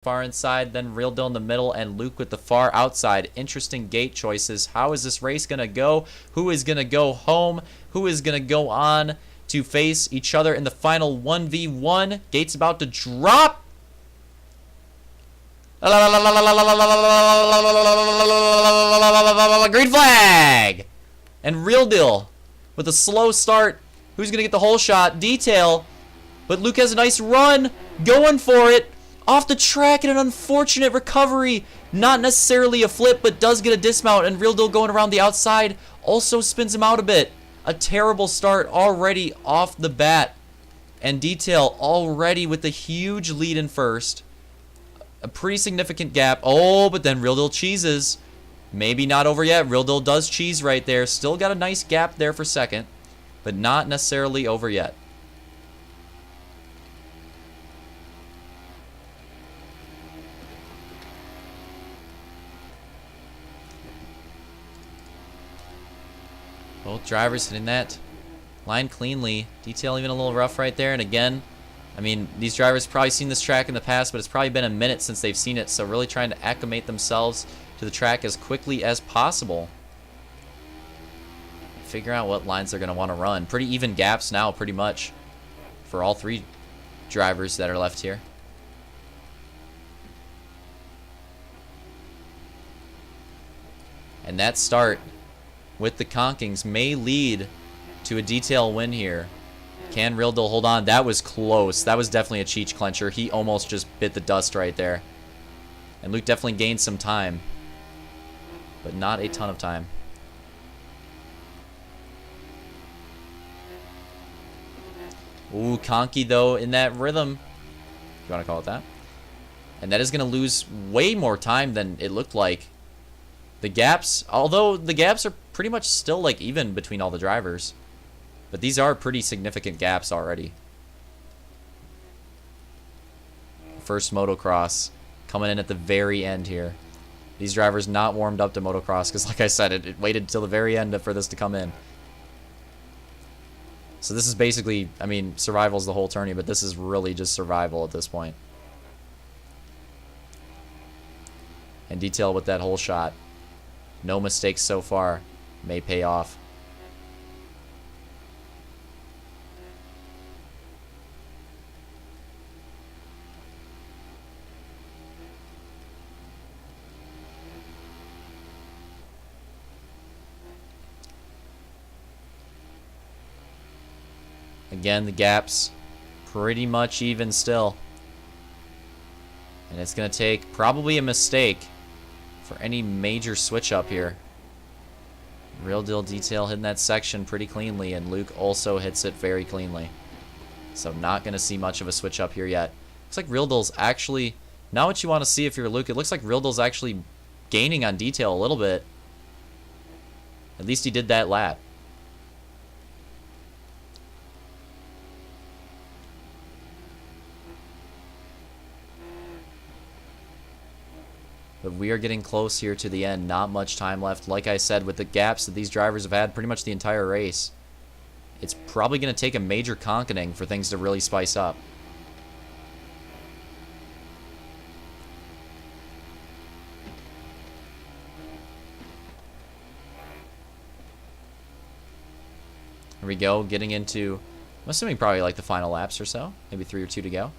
far inside, then Real Deal in the middle, and Luke with the far outside. Interesting gate choices. How is this race going to go? Who is going to go home? Who is going to go on to face each other in the final 1v1? Gate's about to drop. Green flag! And Real Deal with a slow start. Who's going to get the whole shot? Detail. But Luke has a nice run. Going for it. Off the track and an unfortunate recovery. Not necessarily a flip, but does get a dismount. And Real Deal going around the outside also spins him out a bit. A terrible start already off the bat. And Detail already with a huge lead in first. A pretty significant gap. Oh, but then Real Deal cheeses. Maybe not over yet. Real Deal does cheese right there. Still got a nice gap there for second. But not necessarily over yet. Both drivers hitting that line cleanly. Detail even a little rough right there. And again, I mean, these drivers probably seen this track in the past, but it's probably been a minute since they've seen it. So really trying to acclimate themselves to the track as quickly as possible. Figure out what lines they're going to want to run. Pretty even gaps now, pretty much, for all three drivers that are left here. And that start with the Conkings may lead to a Detail win here. Can Real Deal hold on? That was close. That was definitely a Cheech clencher. He almost just bit the dust right there. And Luke definitely gained some time, but not a ton of time. Ooh, Conky though in that rhythm, if you want to call it that. And that is going to lose way more time than it looked like. The gaps, although the gaps are pretty much still like even between all the drivers. But these are pretty significant gaps already. First motocross coming in at the very end here. These drivers not warmed up to motocross because, like I said, it waited till the very end for this to come in. So this is basically, I mean, survival's the whole tourney, but this is really just survival at this point. And Detail with that whole shot. No mistakes so far. May pay off. Again, the gaps pretty much even still. And it's going to take probably a mistake for any major switch up here. Real Deal Detail hitting that section pretty cleanly, and Luke also hits it very cleanly. So not going to see much of a switch up here yet. Looks like Real Deal's actually, not what you want to see if you're Luke. It looks like Real Deal's actually gaining on Detail a little bit. At least he did that lap. But we are getting close here to the end. Not much time left. Like I said, with the gaps that these drivers have had pretty much the entire race, it's probably going to take a major conkening for things to really spice up. Here we go, getting into, I'm assuming probably like the final laps or so. Maybe 3 or 2 to go.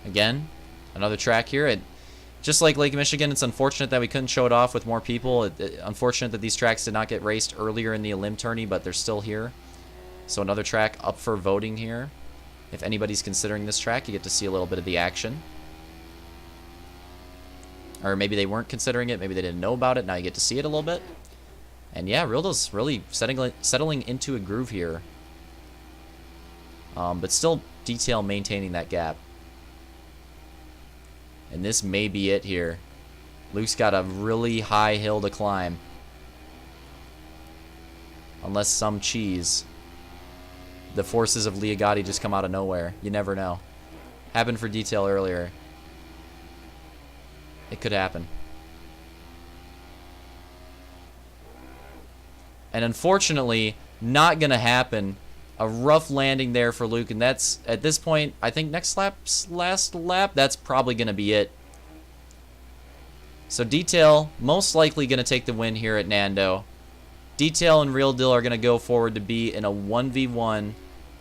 Again, another track here. Just like Lake Michigan, it's unfortunate that we couldn't show it off with more people. Unfortunate that these tracks did not get raced earlier in the Elim tourney, but they're still here. So another track up for voting here. If anybody's considering this track, you get to see a little bit of the action. Or maybe they weren't considering it. Maybe they didn't know about it. Now you get to see it a little bit. And yeah, Real Deal's really settling into a groove here. But still Detail maintaining that gap. And this may be it here. Luke's got a really high hill to climb. Unless some cheese. The forces of Liagatti just come out of nowhere. You never know. Happened for Detail earlier. It could happen. And unfortunately, Not going to happen. A rough landing there for Luke, and that's, at this point, I think next lap's last lap, that's probably going to be it. So Detail, most likely going to take the win here at Nando. Detail and Real Deal are going to go forward to be in a 1v1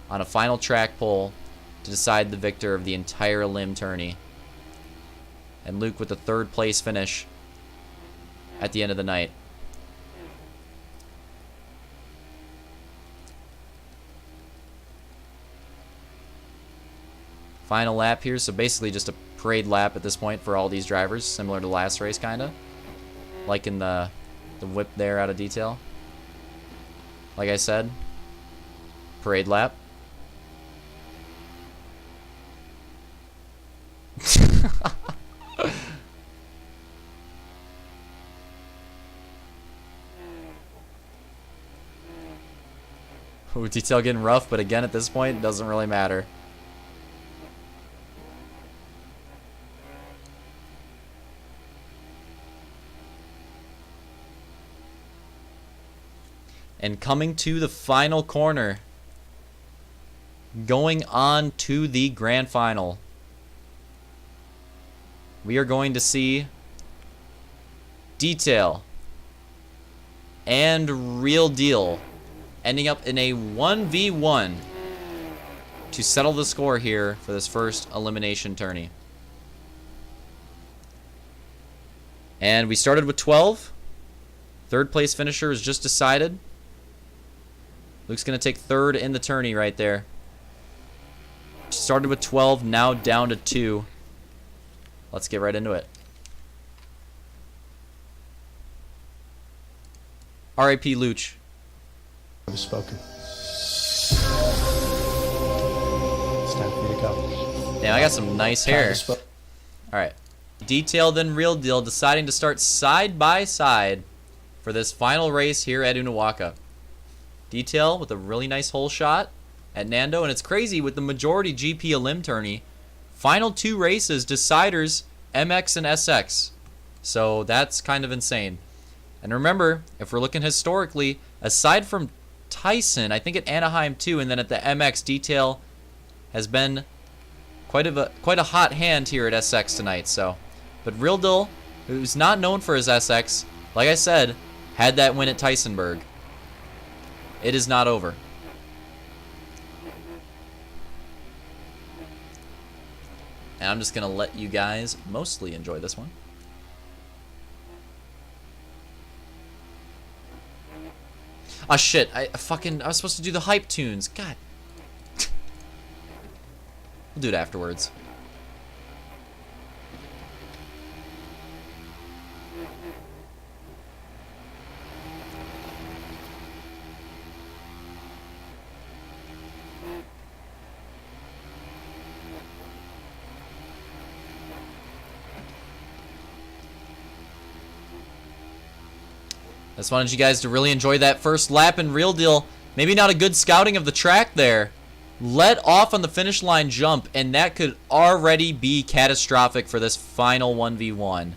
on a final track pole to decide the victor of the entire Elim tourney. And Luke with the 3rd place finish at the end of the night. Final lap here, so basically just a parade lap at this point for all these drivers, similar to last race, kind of. Like in the whip there out of Detail. Like I said, parade lap. Ooh, Detail getting rough, but again at this point, it doesn't really matter. And coming to the final corner, going on to the grand final, we are going to see Detail and Real Deal ending up in a 1v1 to settle the score here for this first elimination tourney. And we started with 12. 3rd place finisher is just decided. Luke's going to take 3rd in the tourney right there. Started with 12, now down to 2. Let's get right into it. R.I.P. Luch. I've spoken. It's time for me to go. Damn, I got some nice hair. Alright. Detail then Real Deal deciding to start side by side for this final race here at Unawaka. Detail with a really nice hole shot at Nando, and it's crazy with the majority GP Elim tourney. Final 2 races, deciders, MX and SX. So that's kind of insane. And remember, if we're looking historically, aside from Tyson, I think at Anaheim too, and then at the MX, Detail has been quite a hot hand here at SX tonight. So, but Real Deal, who's not known for his SX, like I said, had that win at Tysonburg. It is not over. And I'm just going to let you guys mostly enjoy this one. Ah, shit. I was supposed to do the hype tunes. God. We'll do it afterwards. I just wanted you guys to really enjoy that first lap, and Real Deal, maybe not a good scouting of the track there. Let off on the finish line jump, and that could already be catastrophic for this final 1v1.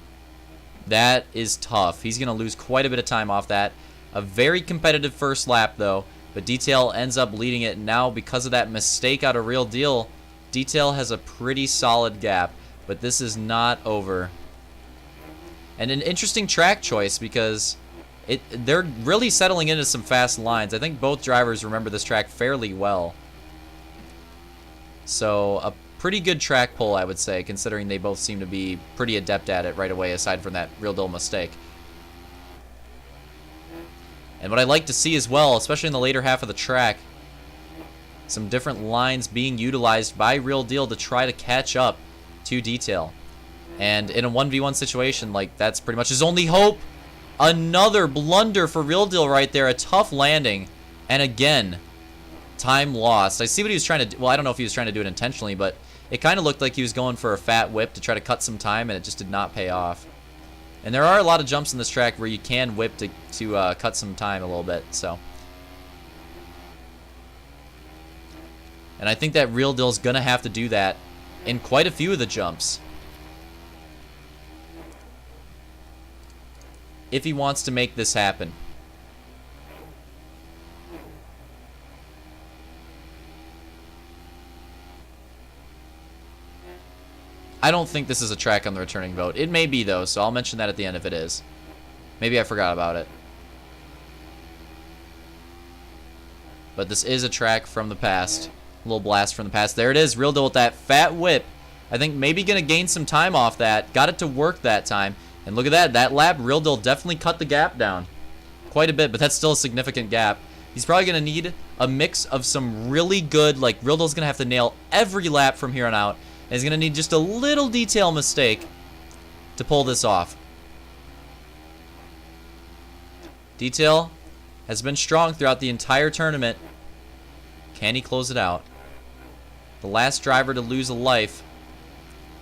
That is tough. He's going to lose quite a bit of time off that. A very competitive first lap, though, but Detail ends up leading it. Now, because of that mistake out of Real Deal, Detail has a pretty solid gap, but this is not over. And an interesting track choice because they're really settling into some fast lines. I think both drivers remember this track fairly well. So a pretty good track pull, I would say, considering they both seem to be pretty adept at it right away, aside from that Real Deal mistake. And what I like to see as well, especially in the later half of the track, some different lines being utilized by Real Deal to try to catch up to Detail. And in a 1v1 situation, like, that's pretty much his only hope. Another blunder for Real Deal right there. A tough landing. And again, time lost. I see what he was trying to do. Well, I don't know if he was trying to do it intentionally, but it kind of looked like he was going for a fat whip to try to cut some time, and it just did not pay off. And there are a lot of jumps in this track where you can whip to cut some time a little bit. So, and I think that Real Deal's going to have to do that in quite a few of the jumps if he wants to make this happen. I don't think this is a track on the returning vote. It may be, though, so I'll mention that at the end if it is. Maybe I forgot about it. But this is a track from the past. A little blast from the past. There it is. Real Deal with that fat whip. I think maybe going to gain some time off that. Got it to work that time. And look at that. That lap, Real Deal definitely cut the gap down. Quite a bit, but that's still a significant gap. He's probably going to need a mix of some really good, like, Real Deal's going to have to nail every lap from here on out. And he's going to need just a little detail mistake to pull this off. Detail has been strong throughout the entire tournament. Can he close it out? The last driver to lose a life,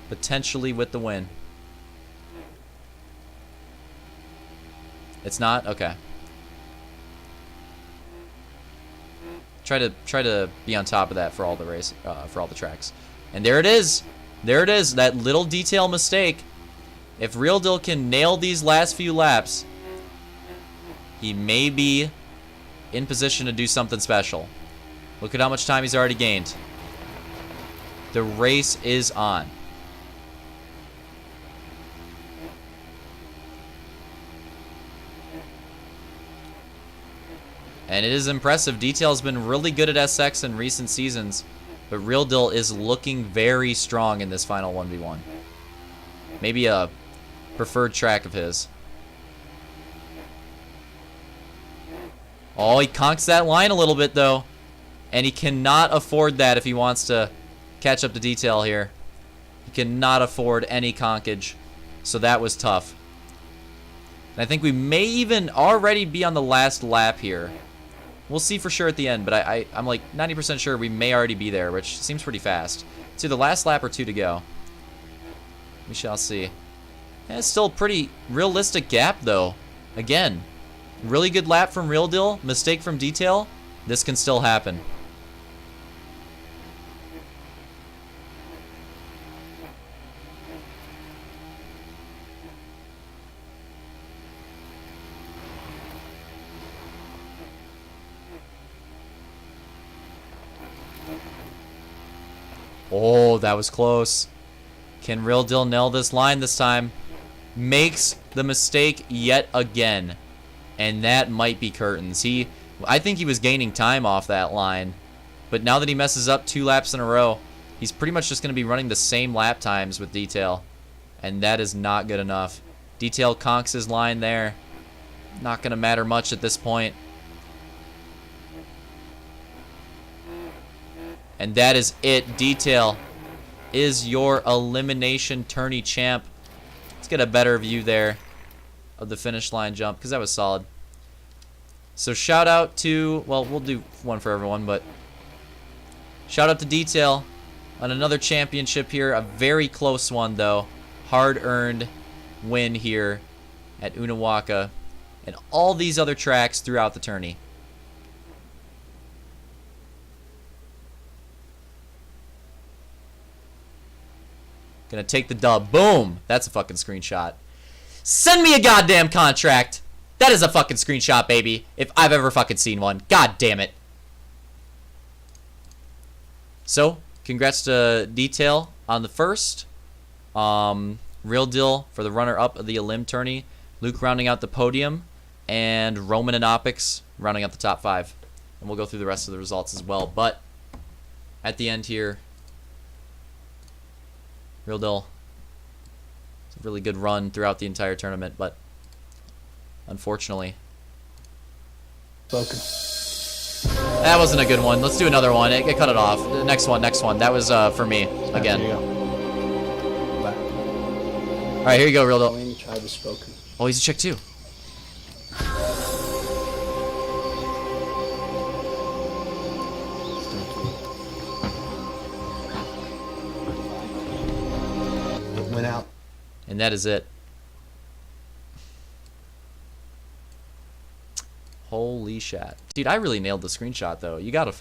potentially with the win. It's not? Okay. Try to be on top of that for all the tracks. And there it is. There it is. That little detail mistake. If Real Deal can nail these last few laps, he may be in position to do something special. Look at how much time he's already gained. The race is on. And it is impressive. Detail's been really good at SX in recent seasons, but Real Deal is looking very strong in this final 1v1. Maybe a preferred track of his. Oh, he conks that line a little bit, though. And he cannot afford that if he wants to catch up to Detail here. He cannot afford any conkage. So that was tough. And I think we may even already be on the last lap here. We'll see for sure at the end, but I'm like 90% sure we may already be there, which seems pretty fast. It's either the last lap or 2 to go. We shall see. And it's still a pretty realistic gap, though. Again, really good lap from Real Deal, mistake from Detail. This can still happen. Oh, that was close. Can Real Deal nail this line this time? Makes the mistake yet again. And that might be curtains. I think he was gaining time off that line. But now that he messes up 2 laps in a row, he's pretty much just going to be running the same lap times with Detail. And that is not good enough. Detail conks his line there. Not going to matter much at this point. And that is it. Detail is your elimination tourney champ. Let's get a better view there of the finish line jump, because that was solid. So shout out to, well, we'll do one for everyone, but shout out to Detail on another championship here. A very close one, though. Hard-earned win here at Unawaka and all these other tracks throughout the tourney. Gonna take the dub. Boom! That's a fucking screenshot. Send me a goddamn contract! That is a fucking screenshot, baby. If I've ever fucking seen one. God damn it. So, congrats to Detail on the first. Real Deal for the runner-up of the Elim tourney. Luke rounding out the podium. And Roman and Opix rounding out the top 5. And we'll go through the rest of the results as well. But, at the end here, Real Deal. It's a really good run throughout the entire tournament, but unfortunately, Spoken. that wasn't a good one. Let's do another one. It cut it off. The next one. That was for me again. There you go. Back. All right, here you go, Real Deal. Wayne tried to spoken. Oh, he's a chick too. It went out. And that is it. Holy shit. Dude, I really nailed the screenshot, though. You gotta fuck.